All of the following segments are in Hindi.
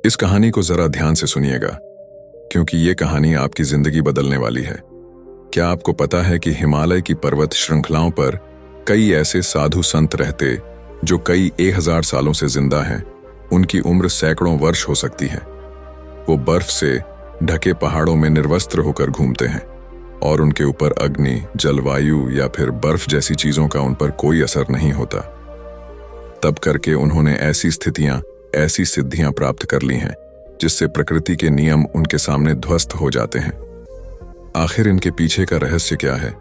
इस कहानी को जरा ध्यान से सुनिएगा, क्योंकि ये कहानी आपकी जिंदगी बदलने वाली है। क्या आपको पता है कि हिमालय की पर्वत श्रृंखलाओं पर कई ऐसे साधु संत रहते जो कई 1000 सालों से जिंदा हैं। उनकी उम्र सैकड़ों वर्ष हो सकती है। वो बर्फ से ढके पहाड़ों में निर्वस्त्र होकर घूमते हैं और उनके ऊपर अग्नि, जलवायु या फिर बर्फ जैसी चीजों का उन पर कोई असर नहीं होता। तब करके उन्होंने ऐसी स्थितियां, ऐसी सिद्धियां प्राप्त कर ली हैं जिससे प्रकृति के नियम उनके सामने ध्वस्त हो जाते हैं। आखिर इनके पीछे का रहस्य क्या है?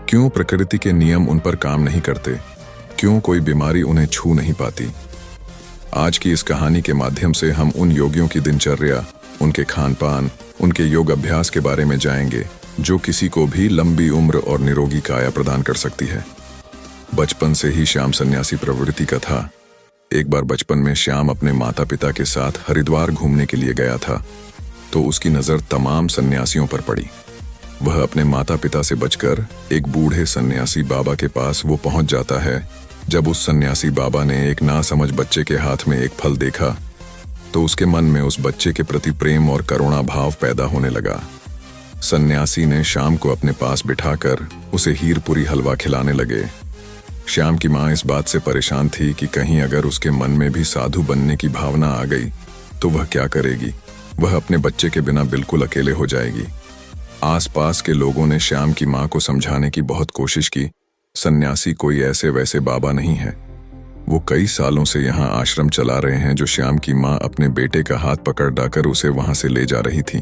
क्यों प्रकृति के नियम उन पर काम नहीं करते? क्यों कोई बीमारी उन्हें छू नहीं पाती? आज की इस कहानी के माध्यम से हम उन योगियों की दिनचर्या, उनके खान पान, उनके योग अभ्यास के बारे में जाएंगे जो किसी को भी लंबी उम्र और निरोगी काया प्रदान कर सकती है। बचपन से ही श्याम सन्यासी प्रवृत्ति का था। एक बार बचपन में श्याम अपने माता पिता के साथ हरिद्वार घूमने के लिए गया था, तो उसकी नज़र तमाम सन्यासियों पर पड़ी। वह अपने माता पिता से बचकर एक बूढ़े सन्यासी बाबा के पास वो पहुंच जाता है। जब उस सन्यासी बाबा ने एक नासमझ बच्चे के हाथ में एक फल देखा, तो उसके मन में उस बच्चे के प्रति प्रेम और करुणा भाव पैदा होने लगा। सन्यासी ने श्याम को अपने पास बिठाकर उसे हीरपुरी हलवा खिलाने लगे। श्याम की माँ इस बात से परेशान थी कि कहीं अगर उसके मन में भी साधु बनने की भावना आ गई तो वह क्या करेगी? वह अपने बच्चे के बिना बिल्कुल अकेले हो जाएगी। आसपास के लोगों ने श्याम की माँ को समझाने की बहुत कोशिश की। सन्यासी कोई ऐसे वैसे बाबा नहीं है। वो कई सालों से यहाँ आश्रम चला रहे हैं। जो श्याम की माँ अपने बेटे का हाथ पकड़ डाकर उसे वहां से ले जा रही थी,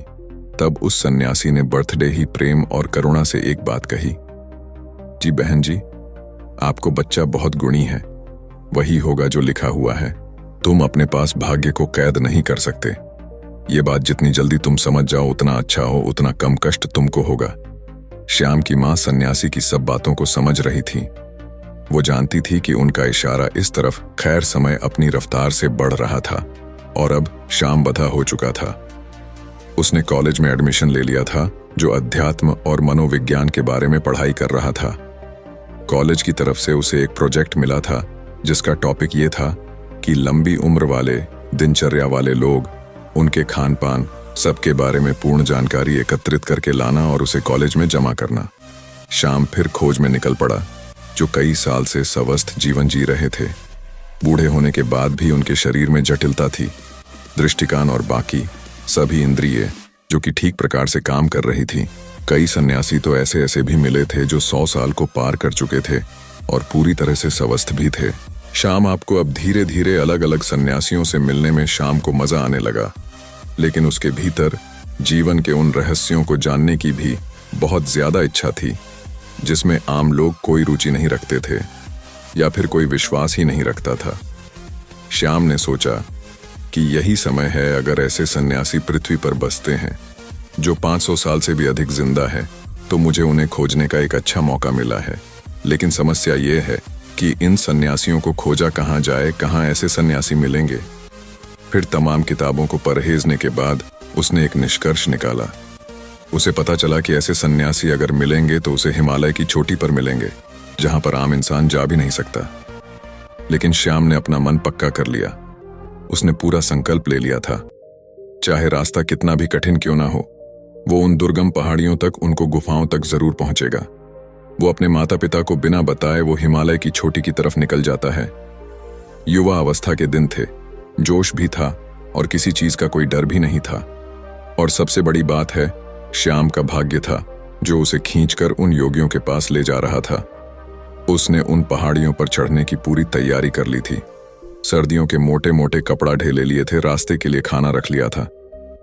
तब उस सन्यासी ने बर्थडे ही प्रेम और करुणा से एक बात कही, जी बहन जी, आपको बच्चा बहुत गुणी है। वही होगा जो लिखा हुआ है। तुम अपने पास भाग्य को कैद नहीं कर सकते। ये बात जितनी जल्दी तुम समझ जाओ उतना अच्छा हो, उतना कम कष्ट तुमको होगा। श्याम की माँ सन्यासी की सब बातों को समझ रही थी। वो जानती थी कि उनका इशारा इस तरफ खैर समय अपनी रफ्तार से बढ़ रहा था और अब श्याम बधा हो चुका था। उसने कॉलेज में एडमिशन ले लिया था जो अध्यात्म और मनोविज्ञान के बारे में पढ़ाई कर रहा था। कॉलेज की तरफ से उसे एक प्रोजेक्ट मिला था जिसका टॉपिक ये था कि लंबी उम्र वाले, दिनचर्या वाले लोग, उनके खान पान, सबके बारे में पूर्ण जानकारी एकत्रित करके लाना और उसे कॉलेज में जमा करना। श्याम फिर खोज में निकल पड़ा। जो कई साल से स्वस्थ जीवन जी रहे थे, बूढ़े होने के बाद भी उनके शरीर में जटिलता थी। दृष्टिकान और बाकी सभी इंद्रिय जो कि ठीक प्रकार से काम कर रही थी। कई सन्यासी तो ऐसे ऐसे भी मिले थे जो 100 साल को पार कर चुके थे और पूरी तरह से स्वस्थ भी थे। श्याम आपको अब धीरे धीरे अलग अलग सन्यासियों से मिलने में श्याम को मजा आने लगा, लेकिन उसके भीतर जीवन के उन रहस्यों को जानने की भी बहुत ज्यादा इच्छा थी जिसमें आम लोग कोई रुचि नहीं रखते थे या फिर कोई विश्वास ही नहीं रखता था। श्याम ने सोचा कि यही समय है, अगर ऐसे सन्यासी पृथ्वी पर बसते हैं जो 500 साल से भी अधिक जिंदा है, तो मुझे उन्हें खोजने का एक अच्छा मौका मिला है। लेकिन समस्या ये है कि इन सन्यासियों को खोजा कहाँ जाए, कहाँ ऐसे सन्यासी मिलेंगे। फिर तमाम किताबों को परहेजने के बाद उसने एक निष्कर्ष निकाला। उसे पता चला कि ऐसे सन्यासी अगर मिलेंगे तो उसे हिमालय की चोटी पर मिलेंगे, जहां पर आम इंसान जा भी नहीं सकता। लेकिन श्याम ने अपना मन पक्का कर लिया। उसने पूरा संकल्प ले लिया था, चाहे रास्ता कितना भी कठिन क्यों ना हो, वो उन दुर्गम पहाड़ियों तक, उनको गुफाओं तक जरूर पहुंचेगा। वो अपने माता पिता को बिना बताए वो हिमालय की चोटी की तरफ निकल जाता है। युवा अवस्था के दिन थे, जोश भी था और किसी चीज का कोई डर भी नहीं था। और सबसे बड़ी बात है, श्याम का भाग्य था जो उसे खींचकर उन योगियों के पास ले जा रहा था। उसने उन पहाड़ियों पर चढ़ने की पूरी तैयारी कर ली थी। सर्दियों के मोटे मोटे कपड़ा ढेले लिए थे, रास्ते के लिए खाना रख लिया था।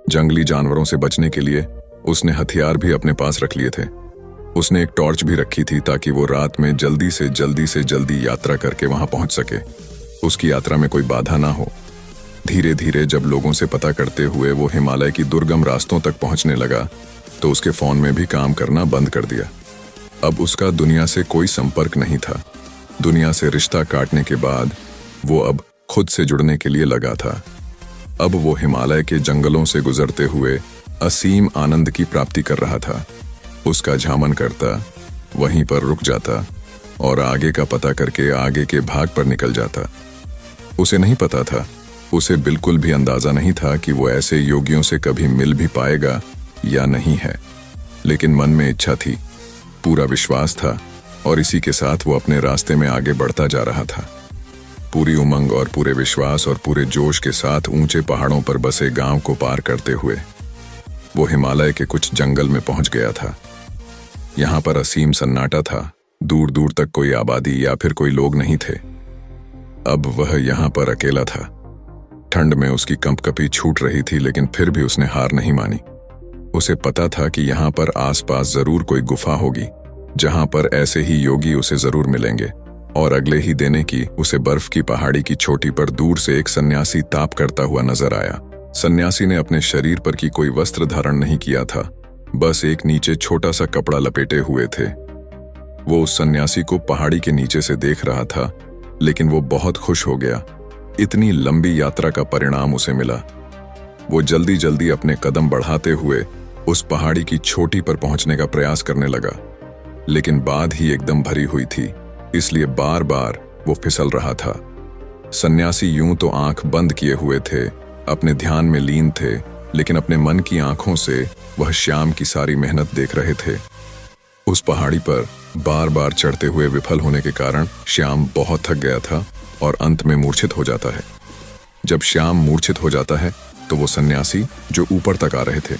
जंगली जानवरों से बचने के लिए उसने हथियार भी अपने पास रख लिए थे। उसने एक टॉर्च भी रखी थी ताकि वो रात में जल्दी से जल्दी यात्रा करके वहां पहुंच सके, उसकी यात्रा में कोई बाधा ना हो। धीरे धीरे जब लोगों से पता करते हुए वो हिमालय की दुर्गम रास्तों तक पहुंचने लगा, तो उसके फोन में भी काम करना बंद कर दिया। अब उसका दुनिया से कोई संपर्क नहीं था। दुनिया से रिश्ता काटने के बाद वो अब खुद से जुड़ने के लिए लगा था। अब वो हिमालय के जंगलों से गुजरते हुए असीम आनंद की प्राप्ति कर रहा था। उसका झामन करता, वहीं पर रुक जाता और आगे का पता करके आगे के भाग पर निकल जाता। उसे नहीं पता था उसे बिल्कुल भी अंदाजा नहीं था कि वो ऐसे योगियों से कभी मिल भी पाएगा या नहीं है, लेकिन मन में इच्छा थी, पूरा विश्वास था और इसी के साथ वो अपने रास्ते में आगे बढ़ता जा रहा था। पूरी उमंग और पूरे विश्वास और पूरे जोश के साथ ऊंचे पहाड़ों पर बसे गांव को पार करते हुए वो हिमालय के कुछ जंगल में पहुंच गया था। यहां पर असीम सन्नाटा था, दूर दूर तक कोई आबादी या फिर कोई लोग नहीं थे। अब वह यहां पर अकेला था। ठंड में उसकी कंपकपी छूट रही थी, लेकिन फिर भी उसने हार नहीं मानी। उसे पता था कि यहां पर आसपास जरूर कोई गुफा होगी जहां पर ऐसे ही योगी उसे जरूर मिलेंगे। और अगले ही दिन की उसे बर्फ की पहाड़ी की चोटी पर दूर से एक सन्यासी ताप करता हुआ नजर आया। सन्यासी ने अपने शरीर पर की कोई वस्त्र धारण नहीं किया था, बस एक नीचे छोटा सा कपड़ा लपेटे हुए थे। वो उस सन्यासी को पहाड़ी के नीचे से देख रहा था, लेकिन वो बहुत खुश हो गया। इतनी लंबी यात्रा का परिणाम उसे मिला। वो जल्दी जल्दी अपने कदम बढ़ाते हुए उस पहाड़ी की चोटी पर पहुंचने का प्रयास करने लगा, लेकिन बाध ही एकदम भरी हुई थी, इसलिए बार बार वो फिसल रहा था। सन्यासी यूं तो आंख बंद किए हुए थे, अपने ध्यान में लीन थे, लेकिन अपने मन की आंखों से वह श्याम की सारी मेहनत देख रहे थे। उस पहाड़ी पर बार बार चढ़ते हुए विफल होने के कारण श्याम बहुत थक गया था और अंत में मूर्छित हो जाता है। जब श्याम मूर्छित हो जाता है तो वो सन्यासी जो ऊपर तक आ रहे थे,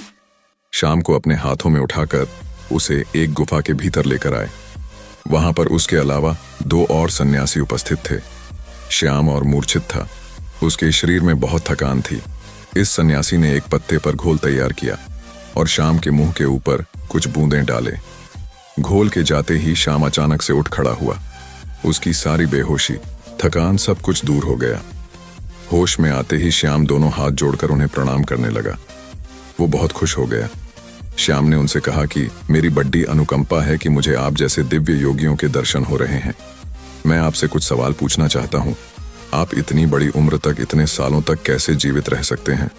श्याम को अपने हाथों में उठाकर उसे एक गुफा के भीतर लेकर आए। वहां पर उसके अलावा 2 और सन्यासी उपस्थित थे। श्याम और मूर्छित था, उसके शरीर में बहुत थकान थी। इस सन्यासी ने एक पत्ते पर घोल तैयार किया और श्याम के मुंह के ऊपर कुछ बूंदें डाले। घोल के जाते ही श्याम अचानक से उठ खड़ा हुआ। उसकी सारी बेहोशी, थकान सब कुछ दूर हो गया। होश में आते ही श्याम दोनों हाथ जोड़कर उन्हें प्रणाम करने लगा। वो बहुत खुश हो गया। श्याम ने उनसे कहा कि मेरी बड़ी अनुकंपा है कि मुझे आप जैसे दिव्य योगियों के दर्शन हो रहे हैं। मैं आपसे कुछ सवाल पूछना चाहता हूं। आप इतनी बड़ी उम्र तक, इतने सालों तक कैसे जीवित रह सकते हैं?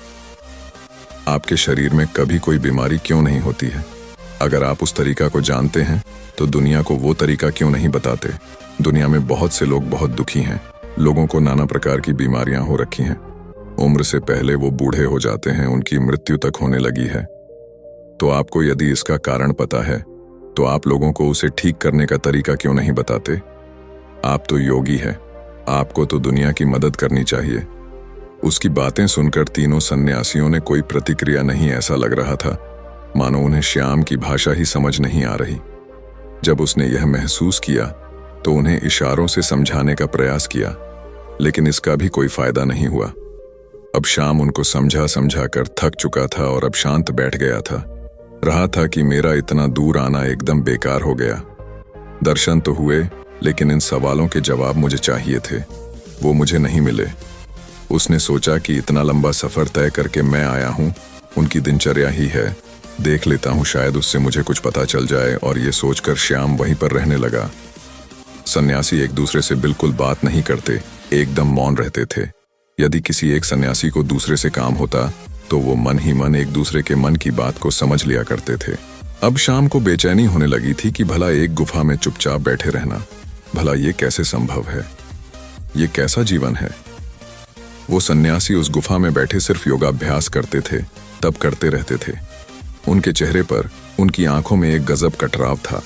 आपके शरीर में कभी कोई बीमारी क्यों नहीं होती है? अगर आप उस तरीका को जानते हैं तो दुनिया को वो तरीका क्यों नहीं बताते? दुनिया में बहुत से लोग बहुत दुखी हैं। लोगों को नाना प्रकार की बीमारियां हो रखी हैं। उम्र से पहले वो बूढ़े हो जाते हैं, उनकी मृत्यु तक होने लगी है। तो आपको यदि इसका कारण पता है तो आप लोगों को उसे ठीक करने का तरीका क्यों नहीं बताते? आप तो योगी हैं, आपको तो दुनिया की मदद करनी चाहिए। उसकी बातें सुनकर तीनों सन्यासियों ने कोई प्रतिक्रिया नहीं, ऐसा लग रहा था मानो उन्हें श्याम की भाषा ही समझ नहीं आ रही। जब उसने यह महसूस किया तो उन्हें इशारों से समझाने का प्रयास किया, लेकिन इसका भी कोई फायदा नहीं हुआ। अब श्याम उनको समझा समझा कर थक चुका था और अब शांत बैठ गया था। रहा था कि मेरा इतना दूर आना एकदम बेकार हो गया। दर्शन तो हुए, लेकिन इन सवालों के जवाब मुझे चाहिए थे, वो मुझे नहीं मिले। उसने सोचा कि इतना लंबा सफर तय करके मैं आया हूं, उनकी दिनचर्या ही है, देख लेता हूं, शायद उससे मुझे कुछ पता चल जाए। और ये सोचकर श्याम वहीं पर रहने लगा। सन्यासी एक दूसरे से बिल्कुल बात नहीं करते, एकदम मौन रहते थे। यदि किसी एक सन्यासी को दूसरे से काम होता तो वो मन ही मन एक दूसरे के मन की बात को समझ लिया करते थे। अब शाम को बेचैनी होने लगी थी कि भला एक गुफा में चुपचाप बैठे रहना, भला ये कैसे संभव है? ये कैसा जीवन है? वो सन्यासी उस गुफा में बैठे सिर्फ योगाभ्यास करते थे, तब करते रहते थे। उनके चेहरे पर, उनकी आंखों में एक गजब का टराव था,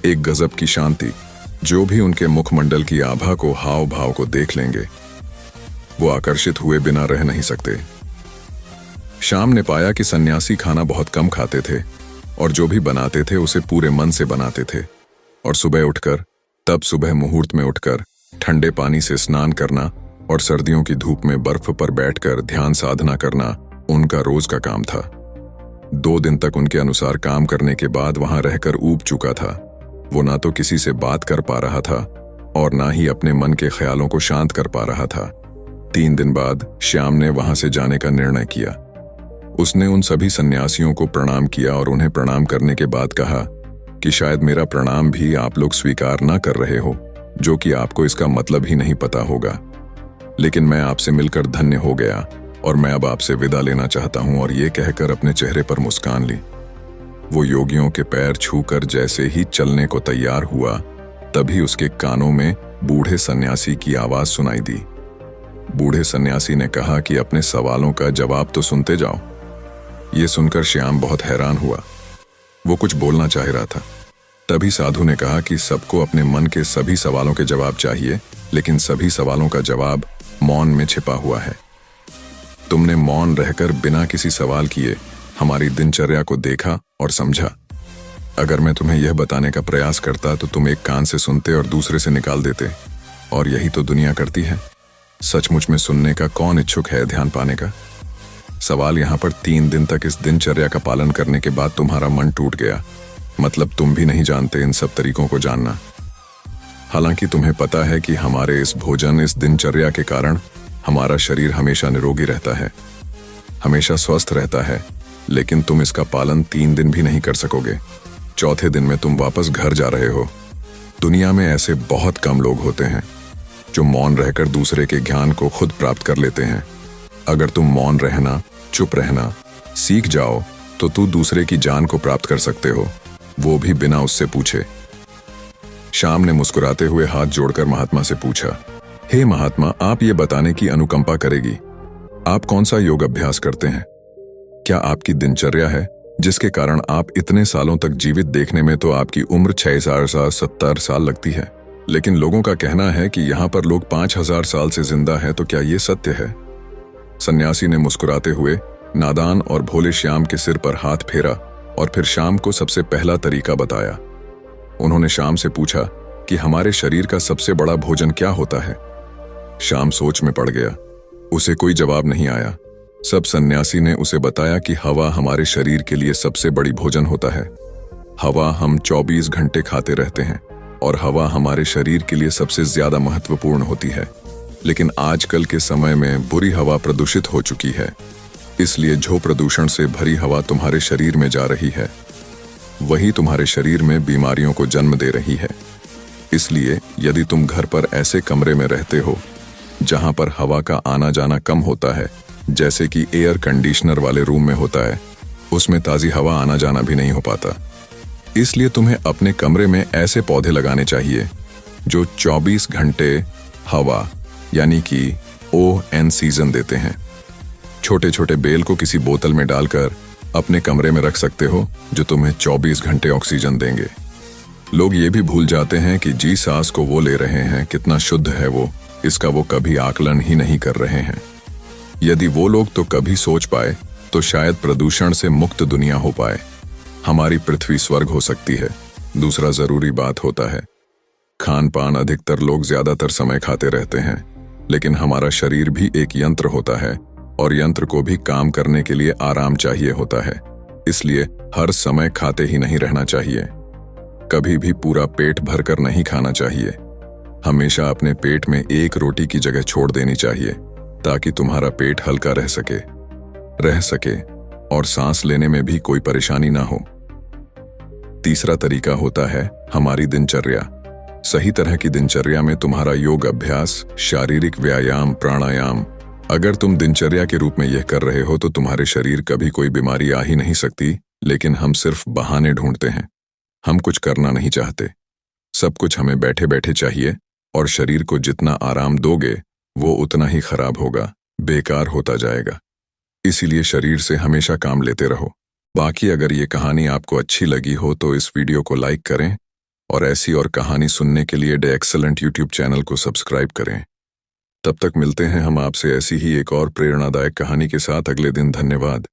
एक गजब की शांति। जो भी उनके मुखमंडल की आभा को, हाव भाव को देख लेंगे, वो आकर्षित हुए बिना रह नहीं सकते। श्याम ने पाया कि सन्यासी खाना बहुत कम खाते थे और जो भी बनाते थे उसे पूरे मन से बनाते थे। और सुबह उठकर, तब सुबह मुहूर्त में उठकर ठंडे पानी से स्नान करना और सर्दियों की धूप में बर्फ पर बैठकर ध्यान साधना करना उनका रोज का काम था। 2 दिन तक उनके अनुसार काम करने के बाद वहां रहकर ऊब चुका था। वो ना तो किसी से बात कर पा रहा था और ना ही अपने मन के ख्यालों को शांत कर पा रहा था। 3 दिन बाद श्याम ने वहां से जाने का निर्णय किया। उसने उन सभी सन्यासियों को प्रणाम किया और उन्हें प्रणाम करने के बाद कहा कि शायद मेरा प्रणाम भी आप लोग स्वीकार ना कर रहे हो, जो कि आपको इसका मतलब ही नहीं पता होगा, लेकिन मैं आपसे मिलकर धन्य हो गया और मैं अब आपसे विदा लेना चाहता हूं। और ये कहकर अपने चेहरे पर मुस्कान ली। वो योगियों के पैर छूकर जैसे ही चलने को तैयार हुआ, तभी उसके कानों में बूढ़े सन्यासी की आवाज सुनाई दी। बूढ़े सन्यासी ने कहा कि अपने सवालों का जवाब तो सुनते जाओ। ये सुनकर श्याम बहुत हैरान हुआ। वो कुछ बोलना चाह रहा था। तभी साधु ने कहा कि सबको अपने मन के सभी सवालों के जवाब चाहिए, लेकिन सभी सवालों का जवाब मौन में छिपा हुआ है। तुमने मौन रहकर बिना किसी सवाल किए हमारी दिनचर्या को देखा और समझा। अगर मैं तुम्हें यह बताने का प्रयास करता तो तुम एक कान से सुनते और दूसरे से निकाल देते, और यही तो दुनिया करती है। सचमुच में सुनने का कौन इच्छुक है ध्यान पाने का? सवाल यहाँ पर 3 दिन तक इस दिनचर्या का पालन करने के बाद तुम्हारा मन टूट गया, मतलब तुम भी नहीं जानते इन सब तरीकों को जानना। हालांकि तुम्हें पता है कि हमारे इस भोजन, इस दिनचर्या के कारण हमारा शरीर हमेशा निरोगी रहता है, हमेशा स्वस्थ रहता है, लेकिन तुम इसका पालन 3 दिन भी नहीं कर सकोगे। चौथे दिन में तुम वापस घर जा रहे हो। दुनिया में ऐसे बहुत कम लोग होते हैं जो मौन रहकर दूसरे के ज्ञान को खुद प्राप्त कर लेते हैं। अगर तुम मौन रहना, चुप रहना सीख जाओ तो तू दूसरे की जान को प्राप्त कर सकते हो, वो भी बिना उससे पूछे। श्याम ने मुस्कुराते हुए हाथ जोड़कर महात्मा से पूछा, हे महात्मा, आप ये बताने की अनुकंपा करेगी, आप कौन सा योग अभ्यास करते हैं? क्या आपकी दिनचर्या है जिसके कारण आप इतने सालों तक जीवित? देखने में तो आपकी उम्र 6070 साल लगती है, लेकिन लोगों का कहना है कि यहाँ पर लोग 5000 साल से जिंदा हैं, तो क्या ये सत्य है? सन्यासी ने मुस्कुराते हुए नादान और भोले श्याम के सिर पर हाथ फेरा और फिर श्याम को सबसे पहला तरीका बताया। उन्होंने श्याम से पूछा कि हमारे शरीर का सबसे बड़ा भोजन क्या होता है? श्याम सोच में पड़ गया। उसे कोई जवाब नहीं आया। सब सन्यासी ने उसे बताया कि हवा हमारे शरीर के लिए सबसे बड़ी भोजन होता है। हवा हम 24 घंटे खाते रहते हैं और हवा हमारे शरीर के लिए सबसे ज्यादा महत्वपूर्ण होती है। लेकिन आजकल के समय में बुरी हवा प्रदूषित हो चुकी है, इसलिए जो प्रदूषण से भरी हवा तुम्हारे शरीर में जा रही है वही तुम्हारे शरीर में बीमारियों को जन्म दे रही है। इसलिए यदि तुम घर पर ऐसे कमरे में रहते हो जहां पर हवा का आना जाना कम होता है, जैसे कि एयर कंडीशनर वाले रूम में होता है, उसमें ताजी हवा आना जाना भी नहीं हो पाता। इसलिए तुम्हें अपने कमरे में ऐसे पौधे लगाने चाहिए जो 24 घंटे हवा यानी कि ऑक्सीजन देते हैं। छोटे छोटे बेल को किसी बोतल में डालकर अपने कमरे में रख सकते हो जो तुम्हें 24 घंटे ऑक्सीजन देंगे। लोग ये भी भूल जाते हैं कि जी सांस को वो ले रहे हैं, कितना शुद्ध है वो, इसका वो कभी आकलन ही नहीं कर रहे हैं। यदि वो लोग तो कभी सोच पाए तो शायद प्रदूषण से मुक्त दुनिया हो पाए, हमारी पृथ्वी स्वर्ग हो सकती है। दूसरा जरूरी बात होता है खान पान। अधिकतर लोग ज्यादातर समय खाते रहते हैं, लेकिन हमारा शरीर भी एक यंत्र होता है और यंत्र को भी काम करने के लिए आराम चाहिए होता है। इसलिए हर समय खाते ही नहीं रहना चाहिए। कभी भी पूरा पेट भरकर नहीं खाना चाहिए। हमेशा अपने पेट में एक रोटी की जगह छोड़ देनी चाहिए ताकि तुम्हारा पेट हल्का रह सके और सांस लेने में भी कोई परेशानी ना हो। तीसरा तरीका होता है हमारी दिनचर्या। सही तरह की दिनचर्या में तुम्हारा योग अभ्यास, शारीरिक व्यायाम, प्राणायाम। अगर तुम दिनचर्या के रूप में यह कर रहे हो तो तुम्हारे शरीर कभी कोई बीमारी आ ही नहीं सकती। लेकिन हम सिर्फ बहाने ढूंढते हैं। हम कुछ करना नहीं चाहते। सब कुछ हमें बैठे बैठे चाहिए, और शरीर को जितना आराम दोगे वो उतना ही खराब होगा, बेकार होता जाएगा। इसीलिए शरीर से हमेशा काम लेते रहो। बाकी अगर ये कहानी आपको अच्छी लगी हो तो इस वीडियो को लाइक करें और ऐसी और कहानी सुनने के लिए द एक्सेलेंट यूट्यूब चैनल को सब्सक्राइब करें। तब तक मिलते हैं हम आपसे ऐसी ही एक और प्रेरणादायक कहानी के साथ अगले दिन। धन्यवाद।